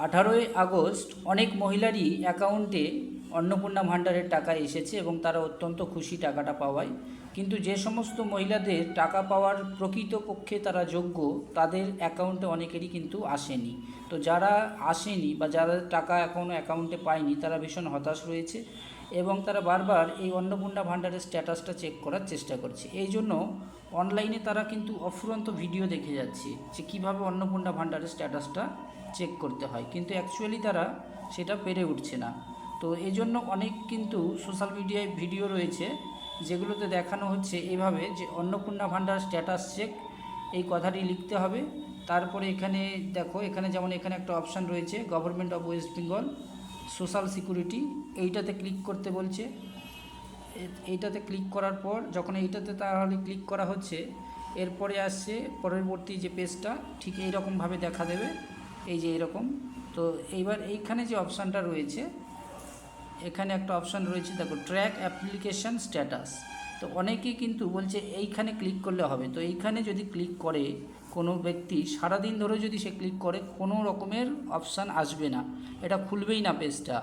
18 August অনেক মহিলারই অ্যাকাউন্টে অন্নপূর্ণা ভাণ্ডারের টাকা এসেছে এবং তারা অত্যন্ত খুশি টাকাটা পাওয়ায়। কিন্তু যে সমস্ত মহিলাদের টাকা পাওয়ার প্রকৃতপক্ষে তারা যোগ্য, তাদের অ্যাকাউন্টে অনেকেরই কিন্তু আসেনি। তো যারা আসেনি বা যারা টাকা এখনও অ্যাকাউন্টে পায়নি, তারা ভীষণ হতাশ রয়েছে এবং তারা বারবার এই অন্নপূর্ণা ভাণ্ডারের স্ট্যাটাসটা চেক করার চেষ্টা করছে। এই জন্য অনলাইনে তারা কিন্তু অফুরন্ত ভিডিও দেখে যাচ্ছে যে কীভাবে অন্নপূর্ণা ভাণ্ডারের স্ট্যাটাসটা চেক করতে হয়, কিন্তু অ্যাকচুয়ালি তারা সেটা পেরে উঠছে না। তো এই জন্য অনেক কিন্তু সোশ্যাল মিডিয়ায় ভিডিও রয়েছে যেগুলোতে দেখানো হচ্ছে এইভাবে যে অন্নপূর্ণা ভাণ্ডার স্ট্যাটাস চেক, এই কথাটি লিখতে হবে। তারপরে এখানে দেখো, এখানে যেমন এখানে একটা অপশান রয়েছে government of West Bengal social security, এইটাতে ক্লিক করতে বলছে। এইটাতে ক্লিক করার পর যখন এইটাতে তাহলে ক্লিক করা হচ্ছে, এরপরে আসছে পরবর্তী যে পেজটা, ঠিক এইরকমভাবে দেখা দেবে, এই যে এরকম। তো এইবার এইখানে যে অপশানটা রয়েছে, এখানে একটা অপশান রয়েছে দেখো, ট্র্যাক অ্যাপ্লিকেশান স্ট্যাটাস। তো অনেকেই কিন্তু বলছে এইখানে ক্লিক করলে হবে। তো এইখানে যদি ক্লিক করে কোনো ব্যক্তি সারাদিন ধরে যদি সে ক্লিক করে, কোনো রকমের অপশান আসবে না, এটা খুলবেই না পেজটা।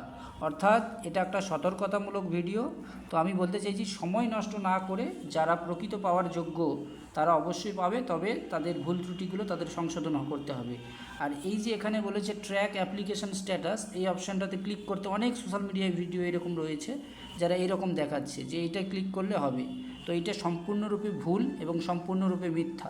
অর্থাৎ এটা একটা সতর্কতামূলক ভিডিও। তো আমি বলতে চাইছি, সময় নষ্ট না করে যারা প্রকৃত পাওয়ার যোগ্য তারা অবশ্যই পাবে, তবে তাদের ভুল ত্রুটিগুলো তাদের সংশোধন করতে হবে। আর এই যে এখানে বলেছে ট্র্যাক অ্যাপ্লিকেশান স্ট্যাটাস, এই অপশানটাতে ক্লিক করতে অনেক সোশ্যাল মিডিয়ায় ভিডিও এরকম রয়েছে যারা এরকম দেখাচ্ছে যে এইটা ক্লিক করলে হবে। তো এইটা সম্পূর্ণরূপে ভুল এবং সম্পূর্ণরূপে মিথ্যা।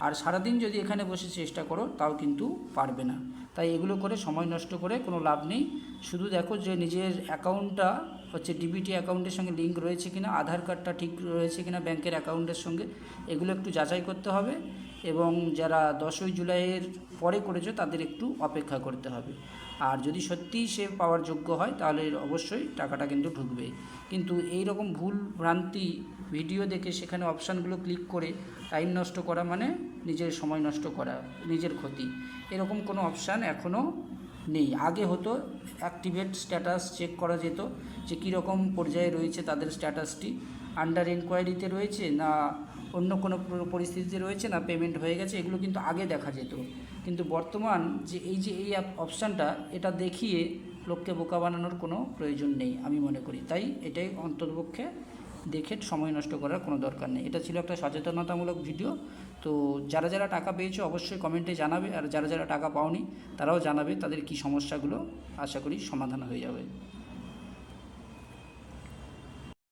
আর সারাদিন যদি এখানে বসে চেষ্টা করো তাও কিন্তু পারবে না। তাই এগুলো করে সময় নষ্ট করে কোনো লাভ নেই। শুধু দেখো যে নিজের অ্যাকাউন্টটা হচ্ছে ডিবিটি অ্যাকাউন্টের সঙ্গে লিঙ্ক রয়েছে কিনা, আধার কার্ডটা ঠিক রয়েছে কিনা ব্যাংকের অ্যাকাউন্টের সঙ্গে, এগুলো একটু যাচাই করতে হবে। এবং যারা 10ই জুলাইয়ের পরে করেছো তাদের একটু অপেক্ষা করতে হবে। আর যদি সত্যিই সে পাওয়ার যোগ্য হয় তাহলে অবশ্যই টাকাটা কিন্তু ঢুকবে। কিন্তু এই রকম ভুল ভ্রান্তি ভিডিও দেখে সেখানে অপশানগুলো ক্লিক করে টাইম নষ্ট করা মানে নিজের সময় নষ্ট করা, নিজের ক্ষতি। এরকম কোনো অপশান এখনও নেই। আগে হতো, অ্যাক্টিভেট স্ট্যাটাস চেক করা যেত যে কীরকম পর্যায়ে রয়েছে তাদের স্ট্যাটাসটি, আন্ডার এনকোয়ারিতে রয়েছে না অন্য কোনো পরিস্থিতিতে রয়েছে না পেমেন্ট হয়ে গেছে, এগুলো কিন্তু আগে দেখা যেত। কিন্তু বর্তমান যে এই অপশানটা, এটা দেখিয়ে লোককে বোকা বানানোর কোনো প্রয়োজন নেই আমি মনে করি। তাই এটাই অন্ততপক্ষে দেখে সময় নষ্ট করার কোনো দরকার নেই। এটা ছিল একটা সচেতনতামূলক ভিডিও। তো যারা যারা টাকা পেয়েছো অবশ্যই কমেন্টে জানাবে, আর যারা যারা টাকা পাওনি তারাও জানাবে তাদের কী সমস্যাগুলো, আশা করি সমাধান হয়ে যাবে।